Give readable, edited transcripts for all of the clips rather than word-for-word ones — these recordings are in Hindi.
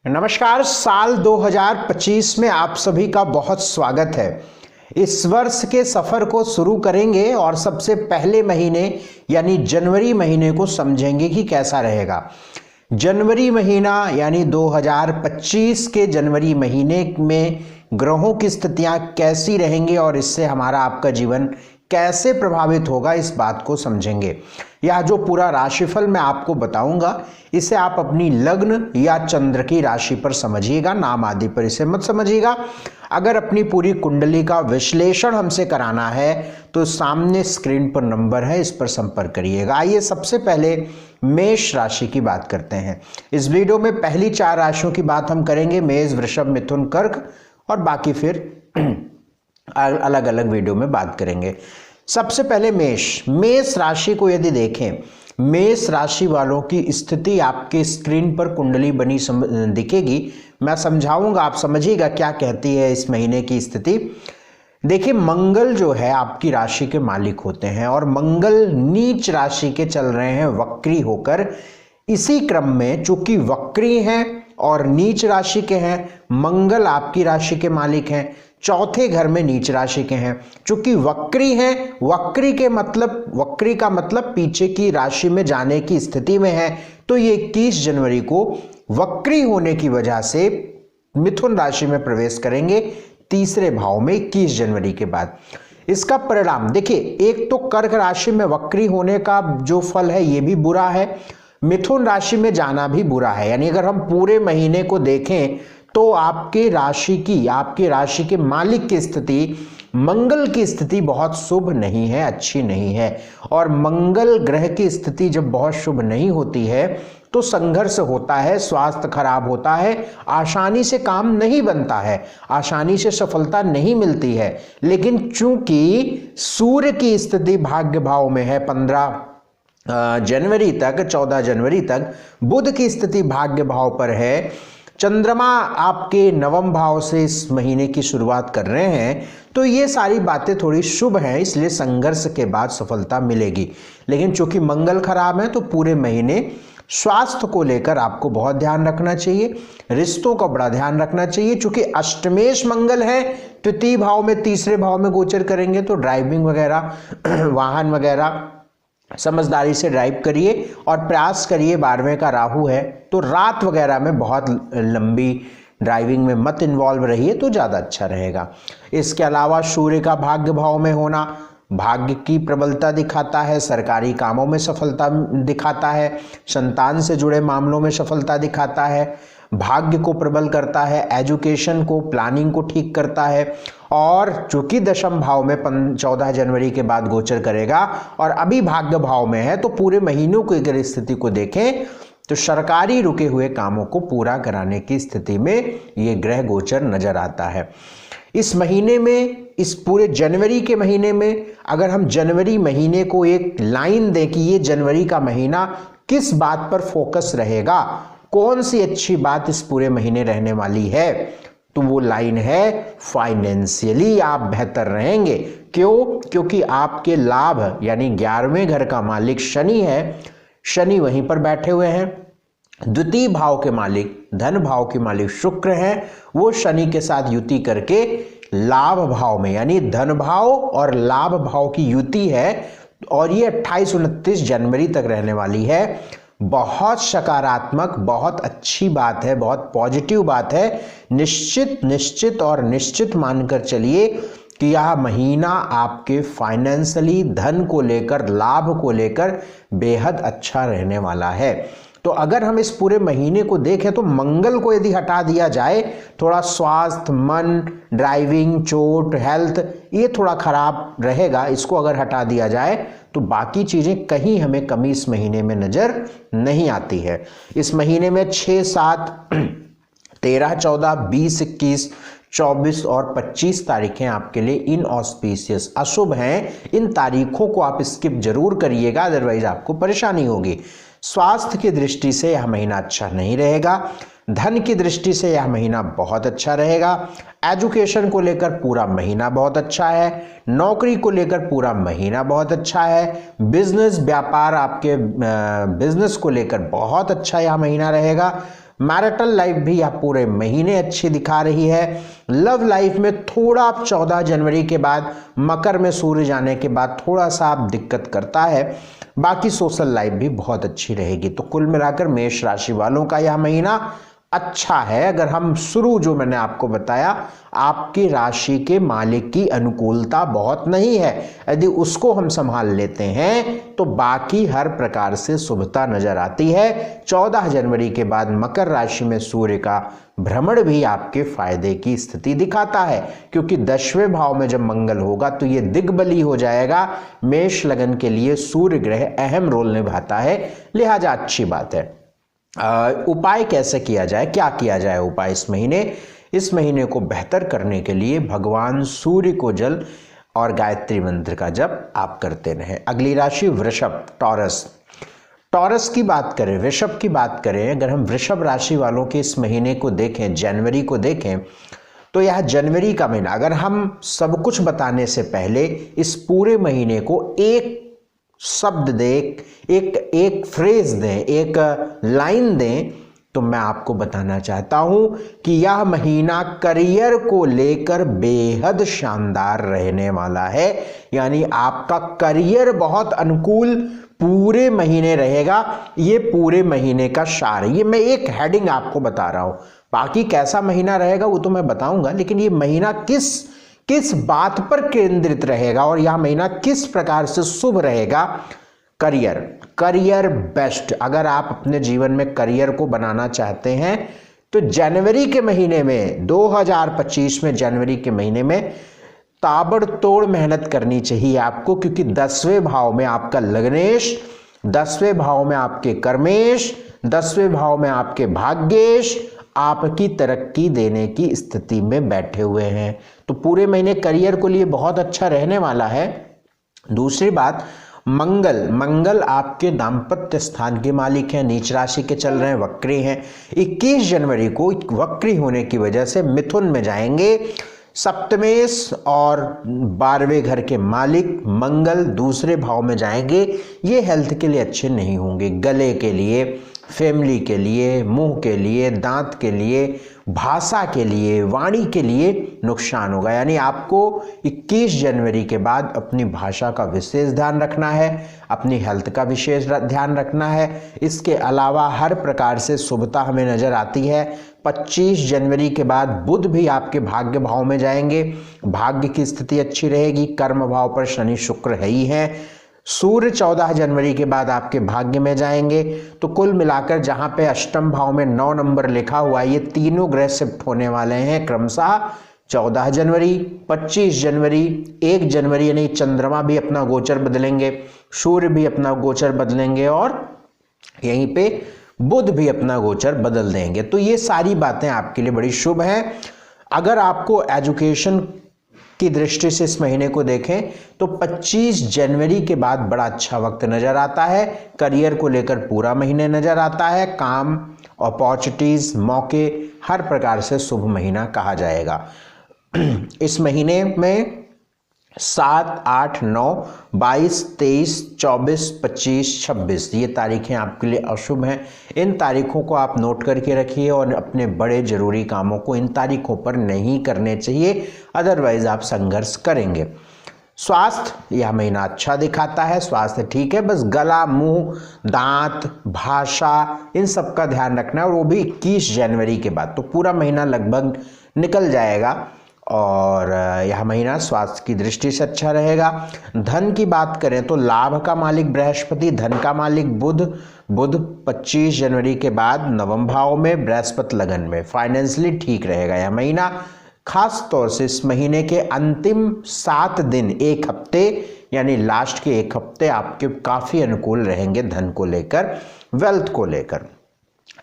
नमस्कार। साल 2025 में आप सभी का बहुत स्वागत है। इस वर्ष के सफर को शुरू करेंगे और सबसे पहले महीने यानी जनवरी महीने को समझेंगे कि कैसा रहेगा। जनवरी महीना यानी 2025 के जनवरी महीने में ग्रहों की स्थितियां कैसी रहेंगी और इससे हमारा आपका जीवन कैसे प्रभावित होगा, इस बात को समझेंगे। यह जो पूरा राशिफल मैं आपको बताऊंगा, इसे आप अपनी लग्न या चंद्र की राशि पर समझिएगा, नाम आदि पर इसे मत समझिएगा। अगर अपनी पूरी कुंडली का विश्लेषण हमसे कराना है तो सामने स्क्रीन पर नंबर है, इस पर संपर्क करिएगा। आइए सबसे पहले मेष राशि की बात करते हैं। इस वीडियो में पहली 4 राशियों की बात हम करेंगे, मेष, वृषभ, मिथुन, कर्क, और बाकी फिर अलग अलग वीडियो में बात करेंगे। सबसे पहले मेष राशि को यदि देखें, मेष राशि वालों की स्थिति आपके स्क्रीन पर कुंडली बनी दिखेगी। मैं समझाऊंगा, आप समझिएगा क्या कहती है इस महीने की स्थिति। देखिए, मंगल जो है आपकी राशि के मालिक होते हैं और मंगल नीच राशि के चल रहे हैं वक्री होकर। इसी क्रम में चूंकि वक्री हैं और नीच राशि के हैं, मंगल आपकी राशि के मालिक हैं, चौथे घर में नीच राशि के हैं। चूंकि वक्री हैं, वक्री का मतलब पीछे की राशि में जाने की स्थिति में है, तो ये 21 जनवरी को वक्री होने की वजह से मिथुन राशि में प्रवेश करेंगे, तीसरे भाव में 21 जनवरी के बाद। इसका परिणाम देखिए, एक तो कर्क राशि में वक्री होने का जो फल है ये भी बुरा है, मिथुन राशि में जाना भी बुरा है। यानी अगर हम पूरे महीने को देखें तो आपके राशि के मालिक की स्थिति, मंगल की स्थिति बहुत शुभ नहीं है, अच्छी नहीं है। और मंगल ग्रह की स्थिति जब बहुत शुभ नहीं होती है तो संघर्ष होता है, स्वास्थ्य खराब होता है, आसानी से काम नहीं बनता है, आसानी से सफलता नहीं मिलती है। लेकिन चूंकि सूर्य की स्थिति भाग्य भाव में है 15 जनवरी तक, 14 जनवरी तक बुध की स्थिति भाग्य भाव पर है, चंद्रमा आपके नवम भाव से इस महीने की शुरुआत कर रहे हैं, तो ये सारी बातें थोड़ी शुभ हैं, इसलिए संघर्ष के बाद सफलता मिलेगी। लेकिन चूंकि मंगल खराब है तो पूरे महीने स्वास्थ्य को लेकर आपको बहुत ध्यान रखना चाहिए, रिश्तों का बड़ा ध्यान रखना चाहिए। चूंकि अष्टमेश मंगल है, तृतीय भाव में, तीसरे भाव में गोचर करेंगे, तो ड्राइविंग वगैरह, वाहन वगैरह समझदारी से ड्राइव करिए और प्रयास करिए। 12वें का राहु है तो रात वगैरह में बहुत लंबी ड्राइविंग में मत इन्वॉल्व रहिए तो ज़्यादा अच्छा रहेगा। इसके अलावा सूर्य का भाग्य भाव में होना भाग्य की प्रबलता दिखाता है, सरकारी कामों में सफलता दिखाता है, संतान से जुड़े मामलों में सफलता दिखाता है, भाग्य को प्रबल करता है, एजुकेशन को, प्लानिंग को ठीक करता है। और चूंकि दशम भाव में 14 जनवरी के बाद गोचर करेगा और अभी भाग्य भाव में है, तो पूरे महीनों की अगर स्थिति को देखें तो सरकारी रुके हुए कामों को पूरा कराने की स्थिति में ये ग्रह गोचर नजर आता है। इस महीने में, इस पूरे जनवरी के महीने में अगर हम जनवरी महीने को एक लाइन दें कि ये जनवरी का महीना किस बात पर फोकस रहेगा, कौन सी अच्छी बात इस पूरे महीने रहने वाली है, तो वो लाइन है फाइनेंशियली आप बेहतर रहेंगे। क्यों? क्योंकि आपके लाभ यानी 11वें घर का मालिक शनि है, शनि वहीं पर बैठे हुए हैं। द्वितीय भाव के मालिक, धन भाव के मालिक शुक्र हैं, वो शनि के साथ युति करके लाभ भाव में यानी धन भाव और लाभ भाव की युति है और ये 28-29 जनवरी तक रहने वाली है। बहुत सकारात्मक, बहुत अच्छी बात है, बहुत पॉजिटिव बात है। निश्चित मानकर चलिए कि यह महीना आपके फाइनेंशियली, धन को लेकर, लाभ को लेकर बेहद अच्छा रहने वाला है। तो अगर हम इस पूरे महीने को देखें तो मंगल को यदि हटा दिया जाए, थोड़ा स्वास्थ्य, मन, ड्राइविंग, चोट, हेल्थ, ये थोड़ा खराब रहेगा, इसको अगर हटा दिया जाए तो बाकी चीजें कहीं हमें कमी इस महीने में नजर नहीं आती है। इस महीने में 6, 7, 13, 14, 20, 21, 24 और 25 तारीखें आपके लिए इनऑस्पिशियस, अशुभ हैं। इन तारीखों को आप स्किप जरूर करिएगा, अदरवाइज आपको परेशानी होगी। स्वास्थ्य की दृष्टि से यह महीना अच्छा नहीं रहेगा, धन की दृष्टि से यह महीना बहुत अच्छा रहेगा, एजुकेशन को लेकर पूरा महीना बहुत अच्छा है, नौकरी को लेकर पूरा महीना बहुत अच्छा है, बिजनेस, व्यापार, आपके बिजनेस को लेकर बहुत अच्छा यह महीना रहेगा। मैरिटल लाइफ भी यह पूरे महीने अच्छी दिखा रही है। लव लाइफ में थोड़ा 14 जनवरी के बाद मकर में सूर्य जाने के बाद थोड़ा सा आप दिक्कत करता है, बाकी सोशल लाइफ भी बहुत अच्छी रहेगी। तो कुल मिलाकर मेष राशि वालों का यह महीना अच्छा है। अगर हम शुरू जो मैंने आपको बताया, आपकी राशि के मालिक की अनुकूलता बहुत नहीं है, यदि उसको हम संभाल लेते हैं तो बाकी हर प्रकार से शुभता नजर आती है। 14 जनवरी के बाद मकर राशि में सूर्य का भ्रमण भी आपके फायदे की स्थिति दिखाता है, क्योंकि 10वें भाव में जब मंगल होगा तो ये दिग्बली हो जाएगा। मेष लगन के लिए सूर्य ग्रह अहम रोल निभाता है, लिहाजा अच्छी बात है। उपाय कैसे किया जाए, क्या किया जाए उपाय इस महीने को बेहतर करने के लिए भगवान सूर्य को जल और गायत्री मंत्र का जप आप करते रहें। अगली राशि वृषभ, टॉरस की बात करें, वृषभ की बात करें, अगर हम वृषभ राशि वालों के इस महीने को देखें, जनवरी को देखें, तो यह जनवरी का महीना, अगर हम सब कुछ बताने से पहले इस पूरे महीने को एक शब्द दें, एक फ्रेज दें, एक लाइन दें, तो मैं आपको बताना चाहता हूं कि यह महीना करियर को लेकर बेहद शानदार रहने वाला है। यानी आपका करियर बहुत अनुकूल पूरे महीने रहेगा। ये पूरे महीने का सार है, ये मैं एक हेडिंग आपको बता रहा हूं। बाकी कैसा महीना रहेगा वो तो मैं बताऊंगा, लेकिन ये महीना किस बात पर केंद्रित रहेगा और यह महीना किस प्रकार से शुभ रहेगा। करियर बेस्ट, अगर आप अपने जीवन में करियर को बनाना चाहते हैं तो जनवरी के महीने में, 2025 में जनवरी के महीने में ताबड़तोड़ मेहनत करनी चाहिए आपको, क्योंकि 10वें भाव में आपका लग्नेश, 10वें भाव में आपके कर्मेश, 10वें भाव में आपके भाग्येश आपकी तरक्की देने की स्थिति में बैठे हुए हैं। तो पूरे महीने करियर को लिए बहुत अच्छा रहने वाला है। दूसरी बात, मंगल आपके दाम्पत्य स्थान के मालिक हैं, नीच राशि के चल रहे हैं, वक्री हैं। 21 जनवरी को वक्री होने की वजह से मिथुन में जाएंगे। सप्तमेश और 12वें घर के मालिक मंगल दूसरे भाव में जाएंगे। ये हेल्थ के लिए अच्छे नहीं होंगे, गले के लिए, फैमिली के लिए, मुंह के लिए, दांत के लिए, भाषा के लिए, वाणी के लिए नुकसान होगा। यानी आपको 21 जनवरी के बाद अपनी भाषा का विशेष ध्यान रखना है, अपनी हेल्थ का विशेष ध्यान रखना है। इसके अलावा हर प्रकार से शुभता हमें नजर आती है। 25 जनवरी के बाद बुध भी आपके भाग्य भाव में जाएंगे, भाग्य की स्थिति अच्छी रहेगी। कर्म भाव पर शनि शुक्र है ही हैं। सूर्य 14 जनवरी के बाद आपके भाग्य में जाएंगे। तो कुल मिलाकर जहां पे अष्टम भाव में 9 नंबर लिखा हुआ है, ये तीनों ग्रह शिफ्ट होने वाले हैं क्रमशः 14 जनवरी, 25 जनवरी, 1 जनवरी, यानी चंद्रमा भी अपना गोचर बदलेंगे, सूर्य भी अपना गोचर बदलेंगे और यहीं पे बुध भी अपना गोचर बदल देंगे। तो ये सारी बातें आपके लिए बड़ी शुभ हैं। अगर आपको एजुकेशन की दृष्टि से इस महीने को देखें तो 25 जनवरी के बाद बड़ा अच्छा वक्त नजर आता है। करियर को लेकर पूरा महीने नजर आता है। काम, अपॉर्चुनिटीज, मौके, हर प्रकार से शुभ महीना कहा जाएगा। इस महीने में 7, 8, 9, 22, 23, 24, 25, 26 ये तारीखें आपके लिए अशुभ हैं। इन तारीखों को आप नोट करके रखिए और अपने बड़े जरूरी कामों को इन तारीखों पर नहीं करने चाहिए, अदरवाइज आप संघर्ष करेंगे। स्वास्थ्य यह महीना अच्छा दिखाता है, स्वास्थ्य ठीक है, बस गला, मुंह, दांत, भाषा, इन सब का ध्यान रखना है, और वो भी 21 जनवरी के बाद। तो पूरा महीना लगभग निकल जाएगा और यह महीना स्वास्थ्य की दृष्टि से अच्छा रहेगा। धन की बात करें तो लाभ का मालिक बृहस्पति, धन का मालिक बुध 25 जनवरी के बाद नवम भाव में, बृहस्पति लगन में, फाइनेंशियली ठीक रहेगा यह महीना। खास तौर से इस महीने के अंतिम 7 दिन, एक हफ्ते, यानी लास्ट के एक हफ्ते आपके काफी अनुकूल रहेंगे धन को लेकर, वेल्थ को लेकर,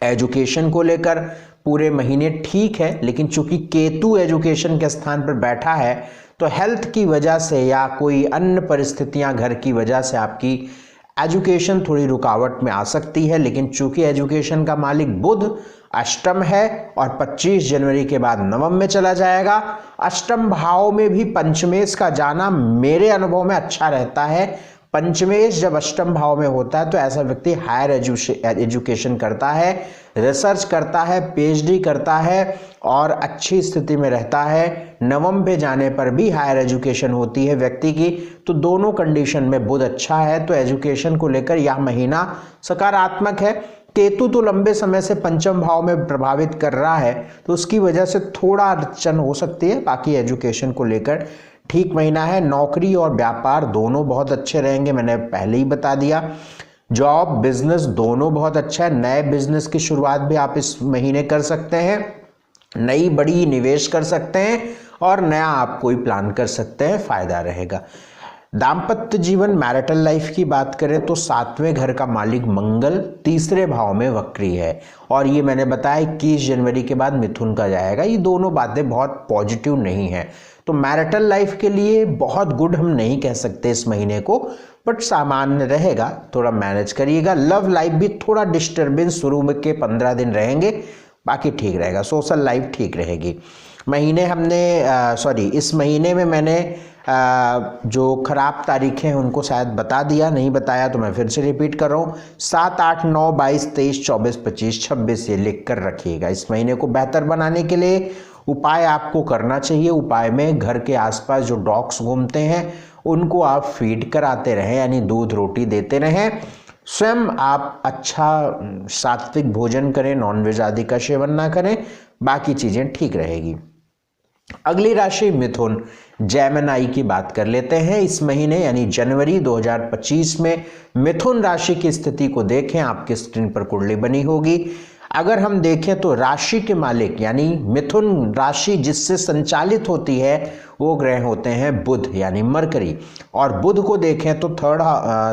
एजुकेशन को लेकर। पूरे महीने ठीक है, लेकिन चूंकि केतु एजुकेशन के स्थान पर बैठा है तो हेल्थ की वजह से या कोई अन्य परिस्थितियां घर की वजह से आपकी एजुकेशन थोड़ी रुकावट में आ सकती है। लेकिन चूंकि एजुकेशन का मालिक बुध अष्टम है और 25 जनवरी के बाद नवम में चला जाएगा, अष्टम भाव में भी पंचमेश का जाना मेरे अनुभव में अच्छा रहता है। पंचमेश जब अष्टम भाव में होता है तो ऐसा व्यक्ति हायर एजुकेशन करता है, रिसर्च करता है, पीएचडी करता है और अच्छी स्थिति में रहता है। नवम पे जाने पर भी हायर एजुकेशन होती है व्यक्ति की, तो दोनों कंडीशन में बुध अच्छा है, तो एजुकेशन को लेकर यह महीना सकारात्मक है। केतु तो लंबे समय से पंचम भाव में प्रभावित कर रहा है, तो उसकी वजह से थोड़ा अड़चन हो सकती है, बाकी एजुकेशन को लेकर ठीक महीना है। नौकरी और व्यापार दोनों बहुत अच्छे रहेंगे, मैंने पहले ही बता दिया। जॉब बिजनेस दोनों बहुत अच्छा है। नए बिजनेस की शुरुआत भी आप इस महीने कर सकते हैं, नई बड़ी निवेश कर सकते हैं और नया आप कोई प्लान कर सकते हैं, फायदा रहेगा। दाम्पत्य जीवन मैरिटल लाइफ की बात करें तो 7वें घर का मालिक मंगल तीसरे भाव में वक्री है और ये मैंने बताया 21 जनवरी के बाद मिथुन का जाएगा। ये दोनों बातें बहुत पॉजिटिव नहीं है, तो मैरिटल लाइफ के लिए बहुत गुड हम नहीं कह सकते इस महीने को, बट सामान्य रहेगा, थोड़ा मैनेज करिएगा। लव लाइफ भी थोड़ा डिस्टर्बेंस शुरू के 15 दिन रहेंगे, बाकी ठीक रहेगा। सोशल लाइफ ठीक रहेगी। इस महीने में मैंने जो खराब तारीखें हैं उनको शायद बता दिया, नहीं बताया तो मैं फिर से रिपीट कर रहा हूँ। 7, 8, 9, 22, 23, 24, 25, 26 ये लिख कर रखिएगा। इस महीने को बेहतर बनाने के लिए उपाय आपको करना चाहिए। उपाय में घर के आसपास जो डॉग्स घूमते हैं उनको आप फीड कराते रहें, यानी दूध रोटी देते रहें। स्वयं आप अच्छा सात्विक भोजन करें, नॉनवेज आदि का सेवन ना करें, बाकी चीज़ें ठीक रहेगी। अगली राशि मिथुन, जेमिनी की बात कर लेते हैं। इस महीने यानी जनवरी 2025 में मिथुन राशि की स्थिति को देखें, आपकी स्क्रीन पर कुंडली बनी होगी। अगर हम देखें तो राशि के मालिक यानी मिथुन राशि जिससे संचालित होती है वो ग्रह होते हैं बुध यानी मरकरी, और बुध को देखें तो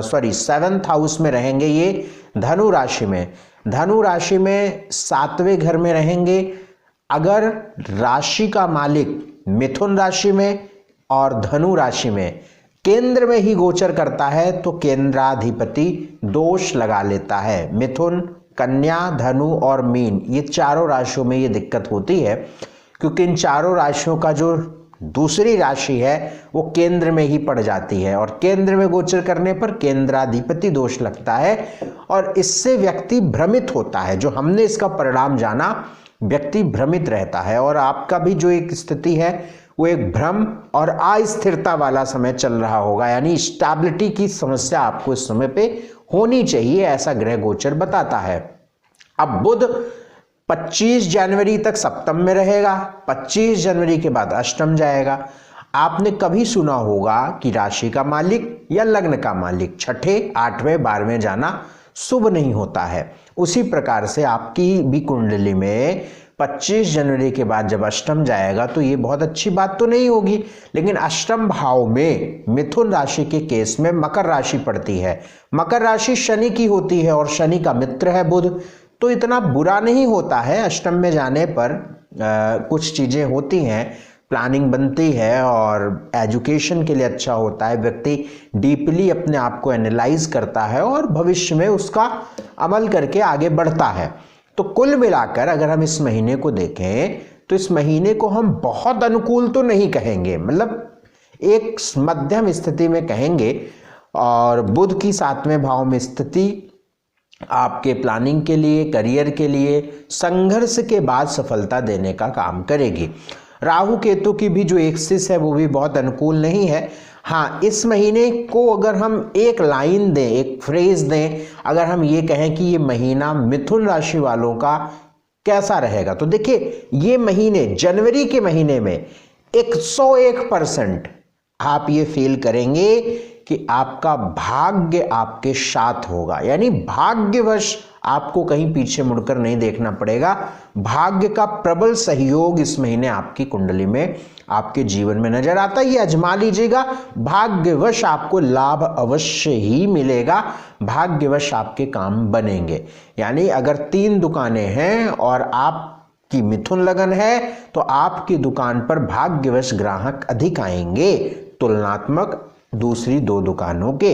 7th हाउस में रहेंगे, ये धनु राशि में। धनु राशि में 7वें घर में रहेंगे। अगर राशि का मालिक मिथुन राशि में और धनु राशि में केंद्र में ही गोचर करता है तो केंद्राधिपति दोष लगा लेता है। मिथुन, कन्या, धनु और मीन ये चारों राशियों में ये दिक्कत होती है, क्योंकि इन चारों राशियों का जो दूसरी राशि है वो केंद्र में ही पड़ जाती है और केंद्र में गोचर करने पर केंद्राधिपति दोष लगता है और इससे व्यक्ति भ्रमित होता है। जो हमने इसका परिणाम जाना, व्यक्ति भ्रमित रहता है और आपका भी जो एक स्थिति है वो एक भ्रम और अस्थिरता वाला समय चल रहा होगा, यानी स्टेबिलिटी की समस्या आपको इस समय पे होनी चाहिए, ऐसा ग्रह गोचर बताता है। अब बुध 25 जनवरी तक सप्तम में रहेगा, 25 जनवरी के बाद अष्टम जाएगा। आपने कभी सुना होगा कि राशि का मालिक या लग्न का मालिक 6ठे, 8वें, 12वें जाना शुभ नहीं होता है। उसी प्रकार से आपकी भी कुंडली में 25 जनवरी के बाद जब अष्टम जाएगा तो ये बहुत अच्छी बात तो नहीं होगी, लेकिन अष्टम भाव में मिथुन राशि के केस में मकर राशि पड़ती है। मकर राशि शनि की होती है और शनि का मित्र है बुध, तो इतना बुरा नहीं होता है। अष्टम में जाने पर कुछ चीज़ें होती हैं, प्लानिंग बनती है और एजुकेशन के लिए अच्छा होता है। व्यक्ति डीपली अपने आप को एनालाइज करता है और भविष्य में उसका अमल करके आगे बढ़ता है। तो कुल मिलाकर अगर हम इस महीने को देखें तो इस महीने को हम बहुत अनुकूल तो नहीं कहेंगे, मतलब एक मध्यम स्थिति में कहेंगे। और बुध की 7वें भाव में स्थिति आपके प्लानिंग के लिए, करियर के लिए संघर्ष के बाद सफलता देने का काम करेगी। राहु केतु की भी जो एक्सिस है वो भी बहुत अनुकूल नहीं है। हाँ, इस महीने को अगर हम एक लाइन दें, एक फ्रेज दें, अगर हम ये कहें कि ये महीना मिथुन राशि वालों का कैसा रहेगा, तो देखिए ये महीने जनवरी के महीने में 101% आप ये फील करेंगे कि आपका भाग्य आपके साथ होगा, यानी भाग्यवश आपको कहीं पीछे मुड़कर नहीं देखना पड़ेगा। भाग्य का प्रबल सहयोग इस महीने आपकी कुंडली में, आपके जीवन में नजर आता है। ये आजमा लीजिएगा, भाग्यवश आपको लाभ अवश्य ही मिलेगा, भाग्यवश आपके काम बनेंगे। यानी अगर 3 दुकानें हैं और आपकी मिथुन लगन है तो आपकी दुकान पर भाग्यवश ग्राहक अधिक आएंगे तुलनात्मक दूसरी 2 दुकानों के।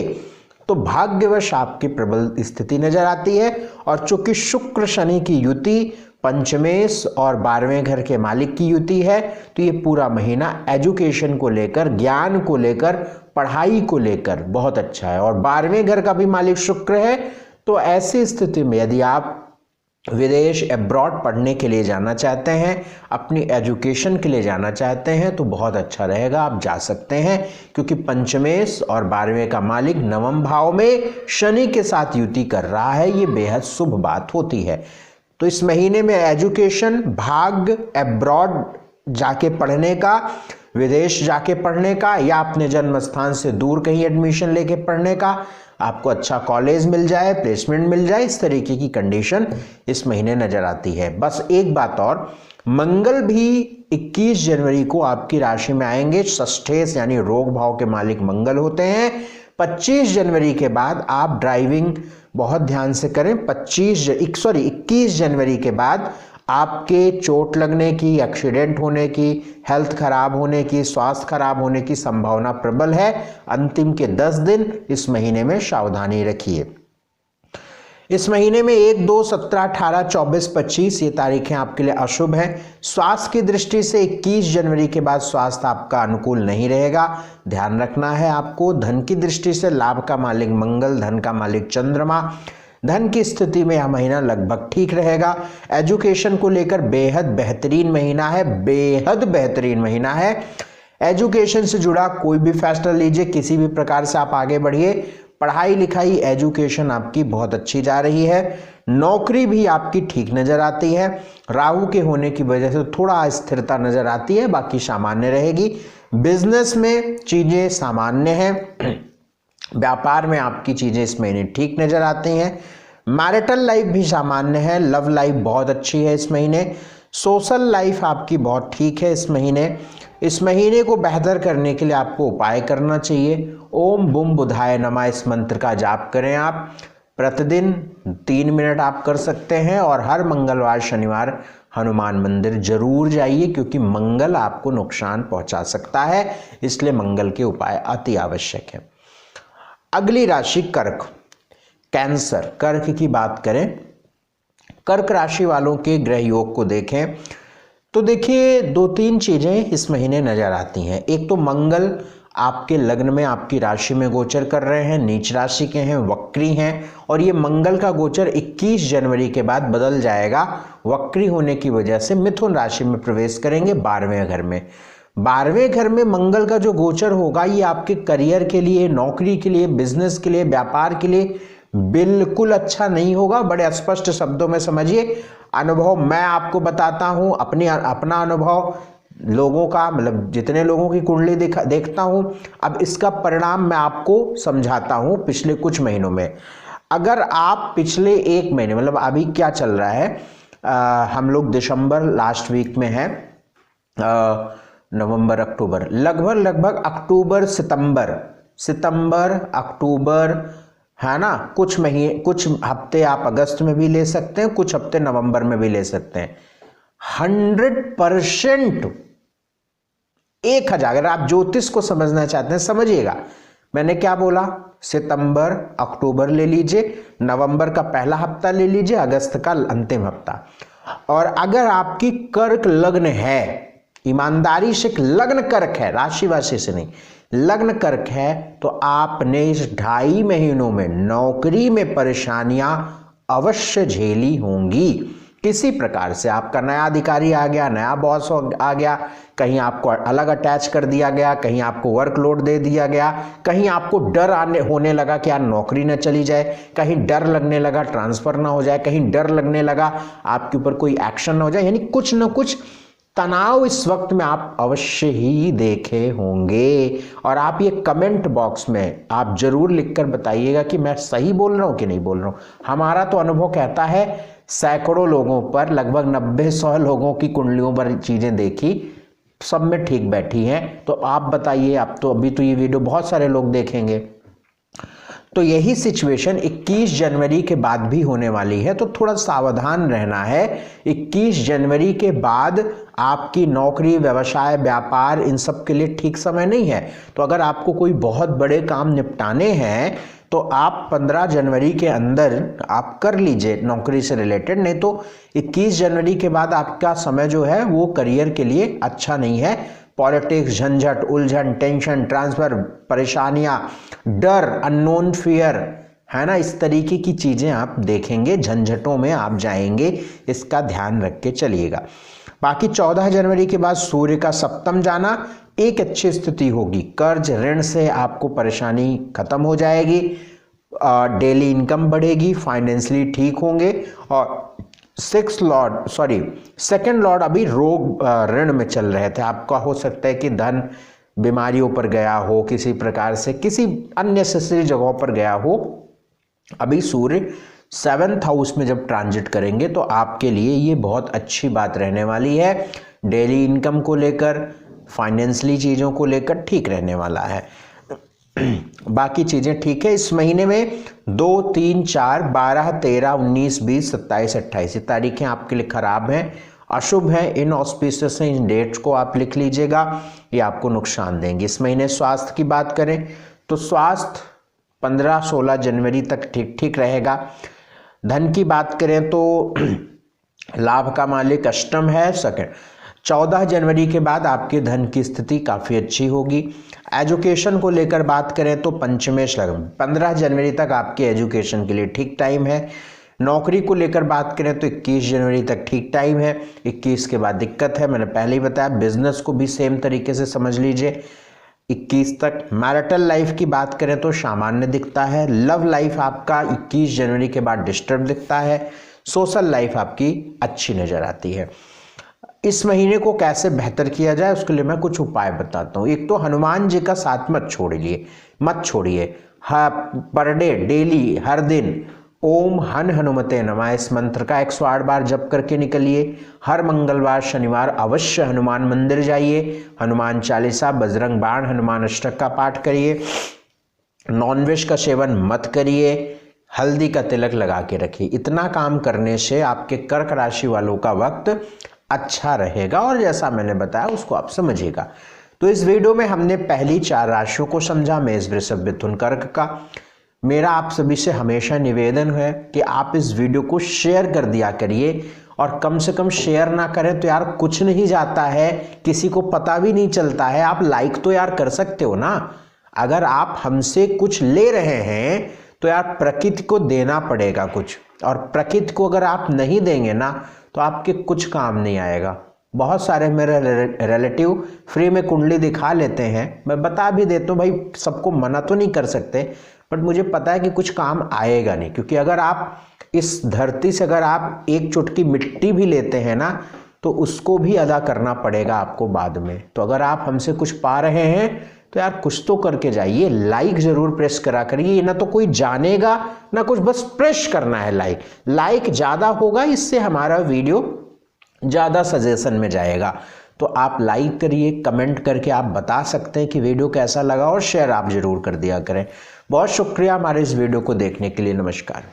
तो भाग्यवश आपकी प्रबल स्थिति नजर आती है। और चूंकि शुक्र शनि की युति पंचमेश और 12वें घर के मालिक की युति है, तो ये पूरा महीना एजुकेशन को लेकर, ज्ञान को लेकर पढ़ाई को लेकर बहुत अच्छा है। और 12वें घर का भी मालिक शुक्र है, तो ऐसी स्थिति में यदि आप विदेश अब्रॉड पढ़ने के लिए जाना चाहते हैं, अपनी एजुकेशन के लिए जाना चाहते हैं, तो बहुत अच्छा रहेगा, आप जा सकते हैं। क्योंकि पंचमेश और 12वें का मालिक नवम भाव में शनि के साथ युति कर रहा है, ये बेहद शुभ बात होती है। तो इस महीने में एजुकेशन, भाग्य, अब्रॉड जाके पढ़ने का, विदेश जाके पढ़ने का, या अपने जन्म स्थान से दूर कहीं एडमिशन लेके पढ़ने का, आपको अच्छा कॉलेज मिल जाए, प्लेसमेंट मिल जाए, इस तरीके की कंडीशन इस महीने नजर आती है। बस एक बात और, मंगल भी 21 जनवरी को आपकी राशि में आएंगे। षष्ठेश यानी रोग भाव के मालिक मंगल होते हैं। 25 जनवरी के बाद आप ड्राइविंग बहुत ध्यान से करें। 21 जनवरी के बाद आपके चोट लगने की, एक्सीडेंट होने की, हेल्थ खराब होने की, स्वास्थ्य खराब होने की संभावना प्रबल है। अंतिम के 10 दिन इस महीने में सावधानी रखिए। इस महीने में 1, 2, 17, 18, 24, 25 ये तारीखें आपके लिए अशुभ हैं। स्वास्थ्य की दृष्टि से 21 जनवरी के बाद स्वास्थ्य आपका अनुकूल नहीं रहेगा, ध्यान रखना है आपको। धन की दृष्टि से लाभ का मालिक मंगल, धन का मालिक चंद्रमा, धन की स्थिति में यह महीना लगभग ठीक रहेगा। एजुकेशन को लेकर बेहद बेहतरीन महीना है, बेहद बेहतरीन महीना है। एजुकेशन से जुड़ा कोई भी फैसला लीजिए, किसी भी प्रकार से आप आगे बढ़िए। पढ़ाई लिखाई, एजुकेशन आपकी बहुत अच्छी जा रही है। नौकरी भी आपकी ठीक नजर आती है। राहु के होने की वजह से थोड़ा अस्थिरता नजर आती है, बाकी सामान्य रहेगी। बिजनेस में चीजें सामान्य हैं। व्यापार में आपकी चीजें इस महीने ठीक नजर आती हैं। मैरिटल लाइफ भी सामान्य है। लव लाइफ बहुत अच्छी है इस महीने। सोशल लाइफ आपकी बहुत ठीक है इस महीने। इस महीने को बेहतर करने के लिए आपको उपाय करना चाहिए। ओम बुम बुधाय नमः इस मंत्र का जाप करें आप। प्रतिदिन 3 मिनट आप कर सकते हैं, और हर मंगलवार शनिवार हनुमान मंदिर जरूर जाइए, क्योंकि मंगल आपको नुकसान पहुंचा सकता है, इसलिए मंगल के उपाय अति आवश्यक है। अगली राशि कर्क, कैंसर। कर्क की बात करें, कर्क राशि वालों के ग्रह योग को देखें तो देखिए 2-3 चीजें इस महीने नजर आती हैं। एक तो मंगल आपके लग्न में आपकी राशि में गोचर कर रहे हैं, नीच राशि के हैं, वक्री हैं, और ये मंगल का गोचर 21 जनवरी के बाद बदल जाएगा। वक्री होने की वजह से मिथुन राशि में प्रवेश करेंगे 12वें घर में। 12वें घर में मंगल का जो गोचर होगा, ये आपके करियर के लिए, नौकरी के लिए, बिजनेस के लिए, व्यापार के लिए बिल्कुल अच्छा नहीं होगा। बड़े स्पष्ट शब्दों में समझिए। अनुभव मैं आपको बताता हूं, अपना अनुभव, लोगों का, मतलब जितने लोगों की कुंडली देखता हूं, अब इसका परिणाम मैं आपको समझाता हूं। पिछले कुछ महीनों में अगर आप पिछले 1 महीने, मतलब अभी क्या चल रहा है, हम लोग दिसंबर लास्ट वीक में है, नवंबर अक्टूबर, लगभग अक्टूबर सितंबर अक्टूबर है ना, कुछ हफ्ते आप अगस्त में भी ले सकते हैं, कुछ हफ्ते नवंबर में भी ले सकते हैं। 100% 1000, अगर आप ज्योतिष को समझना चाहते हैं समझिएगा, मैंने क्या बोला, सितंबर अक्टूबर ले लीजिए, नवंबर का पहला हफ्ता ले लीजिए, अगस्त का अंतिम हफ्ता। और अगर आपकी कर्क लग्न है, ईमानदारी से लग्न कर्क है, राशि वाशी से नहीं, लग्न कर्क है, तो आपने इस 2.5 महीनों में नौकरी में परेशानियां अवश्य झेली होंगी। किसी प्रकार से आपका नया अधिकारी आ गया, नया बॉस आ गया, कहीं आपको अलग अटैच कर दिया गया, कहीं आपको वर्कलोड दे दिया गया, कहीं आपको डर होने लगा कि यार नौकरी न चली जाए, कहीं डर लगने लगा ट्रांसफर ना हो जाए, कहीं डर लगने लगा आपके ऊपर कोई एक्शन ना हो जाए, यानी कुछ न कुछ तनाव इस वक्त में आप अवश्य ही देखे होंगे। और आप ये कमेंट बॉक्स में आप जरूर लिखकर बताइएगा कि मैं सही बोल रहा हूं कि नहीं बोल रहा हूं। हमारा तो अनुभव कहता है, सैकड़ों लोगों पर, लगभग 90-100 लोगों की कुंडलियों पर चीजें देखी, सब में ठीक बैठी हैं। तो आप बताइए, आप तो अभी तो ये वीडियो बहुत सारे लोग देखेंगे, तो यही सिचुएशन 21 जनवरी के बाद भी होने वाली है, तो थोड़ा सावधान रहना है। 21 जनवरी के बाद आपकी नौकरी, व्यवसाय, व्यापार, इन सब के लिए ठीक समय नहीं है। तो अगर आपको कोई बहुत बड़े काम निपटाने हैं तो आप 15 जनवरी के अंदर आप कर लीजिए नौकरी से रिलेटेड, नहीं तो 21 जनवरी के बाद आपका समय जो है वो करियर के लिए अच्छा नहीं है। पॉलिटिक्स, झंझट, उलझन, टेंशन, ट्रांसफर, परेशानियां, डर, अननोन फियर, है ना, इस तरीके की चीजें आप देखेंगे, झंझटों में आप जाएंगे, इसका ध्यान रख के चलिएगा। बाकी 14 जनवरी के बाद सूर्य का सप्तम जाना एक अच्छी स्थिति होगी, कर्ज ऋण से आपको परेशानी खत्म हो जाएगी, डेली इनकम बढ़ेगी, फाइनेंशियली ठीक होंगे। और सेकंड लॉर्ड अभी रोग ऋण में चल रहे थे, आपका हो सकता है कि धन बीमारियों पर गया हो, किसी प्रकार से किसी अननेसेसरी जगहों पर गया हो। अभी सूर्य 7th हाउस में जब ट्रांजिट करेंगे तो आपके लिए ये बहुत अच्छी बात रहने वाली है, डेली इनकम को लेकर, फाइनेंशियली चीज़ों को लेकर ठीक रहने वाला है। बाकी चीज़ें ठीक है। इस महीने में 2, 3, 4, 12, 13, 19, 20, 27, 28 तारीखें आपके लिए खराब हैं, अशुभ हैं, इन ऑस्पिशियस हैं, इन डेट्स को आप लिख लीजिएगा, ये आपको नुकसान देंगे। इस महीने स्वास्थ्य की बात करें तो स्वास्थ्य 15-16 जनवरी तक ठीक ठीक रहेगा। धन की बात करें तो लाभ का मालिक अष्टम है, सेकंड। 14 जनवरी के बाद आपके धन की स्थिति काफ़ी अच्छी होगी। एजुकेशन को लेकर बात करें तो पंचमेश लग्न, 15 जनवरी तक आपके एजुकेशन के लिए ठीक टाइम है। नौकरी को लेकर बात करें तो 21 जनवरी तक ठीक टाइम है, 21 के बाद दिक्कत है, मैंने पहले ही बताया। बिजनेस को भी सेम तरीके से समझ लीजिए 21 तक। मैरिटल लाइफ की बात करें तो सामान्य दिखता है। लव लाइफ आपका 21 जनवरी के बाद डिस्टर्ब दिखता है। सोशल लाइफ आपकी अच्छी नज़र आती है। इस महीने को कैसे बेहतर किया जाए उसके लिए मैं कुछ उपाय बताता हूँ। एक तो हनुमान जी का साथ मत छोड़िए। पर डे, डेली, हर दिन ओम हन हनुमते नमः इस मंत्र का 108 बार जप करके निकलिए। हर मंगलवार शनिवार अवश्य हनुमान मंदिर जाइए, हनुमान चालीसा, बजरंग बाण, हनुमान अष्टक का पाठ करिए। नॉनवेज का सेवन मत करिए, हल्दी का तिलक लगा के रखिए। इतना काम करने से आपके कर्क राशि वालों का वक्त अच्छा रहेगा और जैसा मैंने बताया उसको आप समझिएगा। तो इस वीडियो में हमने पहली 4 राशियों को समझा, मेष, वृषभ, मिथुन, कर्क का। मेरा आप सभी से हमेशा निवेदन है कि आप इस वीडियो को शेयर कर दिया करिए, और कम से कम शेयर ना करें तो यार कुछ नहीं जाता है, किसी को पता भी नहीं चलता है। आप लाइक तो यार कर सकते हो ना। अगर आप हमसे कुछ ले रहे हैं तो यार प्रकृति को देना पड़ेगा कुछ, और प्रकृति को अगर आप नहीं देंगे ना तो आपके कुछ काम नहीं आएगा। बहुत सारे मेरे रिलेटिव फ्री में कुंडली दिखा लेते हैं, मैं बता भी देता हूँ भाई, सबको मना तो नहीं कर सकते, बट मुझे पता है कि कुछ काम आएगा नहीं। क्योंकि अगर आप इस धरती से अगर आप एक चुटकी मिट्टी भी लेते हैं ना तो उसको भी अदा करना पड़ेगा आपको बाद में। तो अगर आप हमसे कुछ पा रहे हैं तो यार कुछ तो करके जाइए। लाइक जरूर प्रेस करा करिए, ना तो कोई जानेगा ना कुछ, बस प्रेस करना है लाइक ज़्यादा होगा, इससे हमारा वीडियो ज़्यादा सजेशन में जाएगा। तो आप लाइक करिए, कमेंट करके आप बता सकते हैं कि वीडियो कैसा लगा, और शेयर आप जरूर कर दिया करें। बहुत शुक्रिया हमारे इस वीडियो को देखने के लिए। नमस्कार।